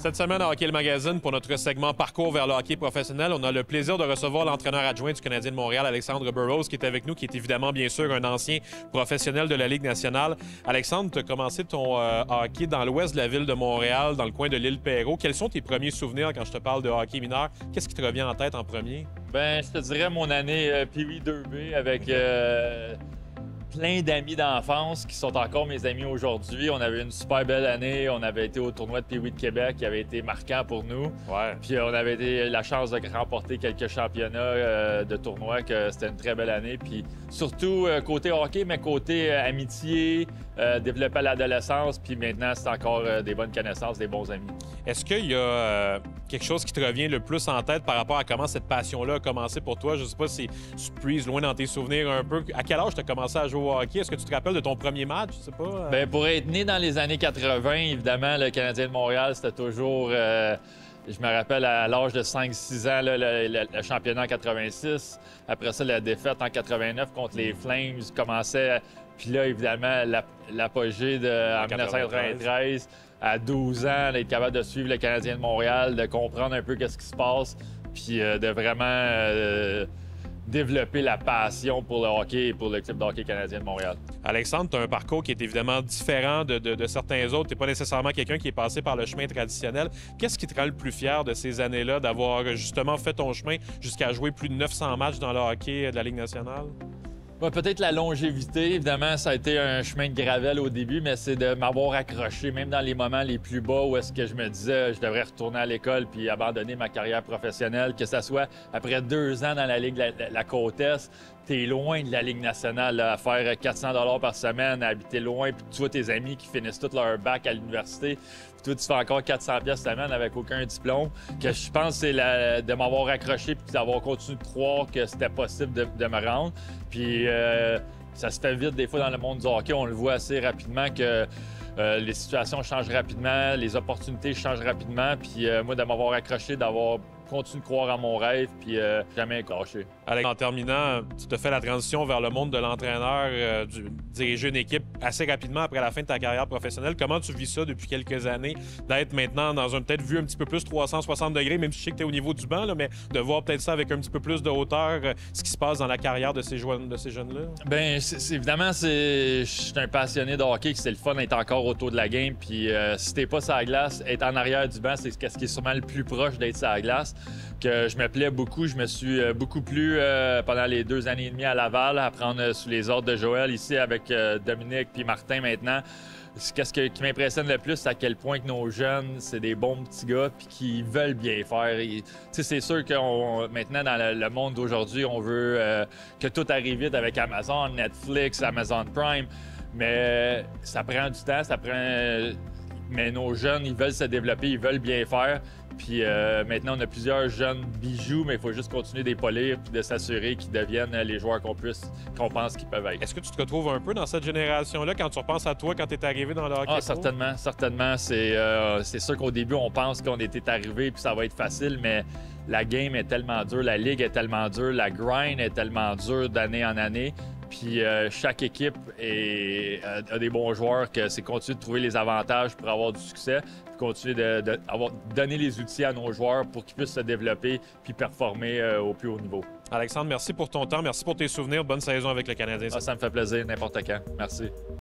Cette semaine à Hockey le Magazine, pour notre segment Parcours vers le hockey professionnel, on a le plaisir de recevoir l'entraîneur adjoint du Canadien de Montréal, Alexandre Burrows, qui est avec nous, qui est évidemment, bien sûr, un ancien professionnel de la Ligue nationale. Alexandre, tu as commencé ton hockey dans l'ouest de la ville de Montréal, dans le coin de l'île Perrot. Quels sont tes premiers souvenirs quand je te parle de hockey mineur? Qu'est-ce qui te revient en tête en premier? Ben, je te dirais mon année Pee-Wee 2B avec plein d'amis d'enfance qui sont encore mes amis aujourd'hui. On avait une super belle année. On avait été au tournoi de Pee-Wee de Québec qui avait été marquant pour nous. Ouais. Puis on avait eu la chance de remporter quelques championnats de tournois, que c'était une très belle année. Puis surtout côté hockey, mais côté amitié, développer à l'adolescence. Puis maintenant, c'est encore des bonnes connaissances, des bons amis. Est-ce qu'il y a quelque chose qui te revient le plus en tête par rapport à comment cette passion-là a commencé pour toi? Je ne sais pas si tu puises loin dans tes souvenirs un peu. À quel âge tu as commencé à jouer au hockey? Est-ce que tu te rappelles de ton premier match? Je sais pas. Bien, pour être né dans les années 80, évidemment, le Canadien de Montréal, c'était toujours... je me rappelle à l'âge de 5-6 ans, là, le championnat en 86. Après ça, la défaite en 89 contre les Flames commençait. Puis là, évidemment, l'apogée en 1993. À 12 ans, d'être capable de suivre le Canadien de Montréal, de comprendre un peu qu'est-ce qui se passe, puis de vraiment développer la passion pour le hockey et pour le club de hockey canadien de Montréal. Alexandre, tu as un parcours qui est évidemment différent de certains autres. Tu n'es pas nécessairement quelqu'un qui est passé par le chemin traditionnel. Qu'est-ce qui te rend le plus fier de ces années-là, d'avoir justement fait ton chemin jusqu'à jouer plus de 900 matchs dans le hockey de la Ligue nationale? Ouais, peut-être la longévité. Évidemment, ça a été un chemin de gravelle au début, mais c'est de m'avoir accroché, même dans les moments les plus bas où est-ce que je me disais je devrais retourner à l'école puis abandonner ma carrière professionnelle, que ce soit après 2 ans dans la Ligue la côte Est. T'es loin de la Ligue nationale, là, à faire 400 $ par semaine, à habiter loin, puis tu vois tes amis qui finissent tout leur bac à l'université, puis toi, tu fais encore 400 $ semaine avec aucun diplôme. Que je pense c'est de m'avoir accroché puis d'avoir continué de croire que c'était possible de me rendre. Puis ça se fait vite des fois dans le monde du hockey, on le voit assez rapidement que les situations changent rapidement, les opportunités changent rapidement, puis moi, de m'avoir accroché, d'avoir continué de croire en mon rêve, puis jamais lâché. Alex, en terminant, tu te fais la transition vers le monde de l'entraîneur, diriger une équipe assez rapidement après la fin de ta carrière professionnelle. Comment tu vis ça depuis quelques années, d'être maintenant dans un peut-être vue un petit peu plus 360 degrés, même si je sais que tu es au niveau du banc, là, mais de voir peut-être ça avec un petit peu plus de hauteur, ce qui se passe dans la carrière de ces jeunes-là? Bien, évidemment, je suis un passionné de hockey, que c'est le fun d'être encore autour de la game, puis si t'es pas sur la glace, être en arrière du banc, c'est ce qui est sûrement le plus proche d'être sur la glace, que je me plais beaucoup. Je me suis beaucoup plu pendant les 2 années et demie à Laval, à prendre sous les ordres de Joël, ici avec Dominique puis Martin maintenant. Qu'est-ce qui m'impressionne le plus, c'est à quel point que nos jeunes, c'est des bons petits gars puis qui veulent bien faire. C'est sûr que maintenant, dans le monde d'aujourd'hui, on veut que tout arrive vite avec Amazon, Netflix, Amazon Prime, mais ça prend du temps, mais nos jeunes, ils veulent se développer, ils veulent bien faire. Puis maintenant, on a plusieurs jeunes bijoux, mais il faut juste continuer de les polir puis de s'assurer qu'ils deviennent les joueurs qu'on pense qu'ils peuvent être. Est-ce que tu te retrouves un peu dans cette génération-là quand tu repenses à toi, quand tu es arrivé dans le hockey? Ah, certainement, certainement. C'est sûr qu'au début, on pense qu'on était arrivé puis ça va être facile, mais la game est tellement dure, la ligue est tellement dure, la grind est tellement dure d'année en année. Puis chaque équipe a des bons joueurs, que c'est continuer de trouver les avantages pour avoir du succès, puis continuer de donner les outils à nos joueurs pour qu'ils puissent se développer puis performer au plus haut niveau. Alexandre, merci pour ton temps, merci pour tes souvenirs. Bonne saison avec le Canadien. Ça me fait plaisir, n'importe quand. Merci.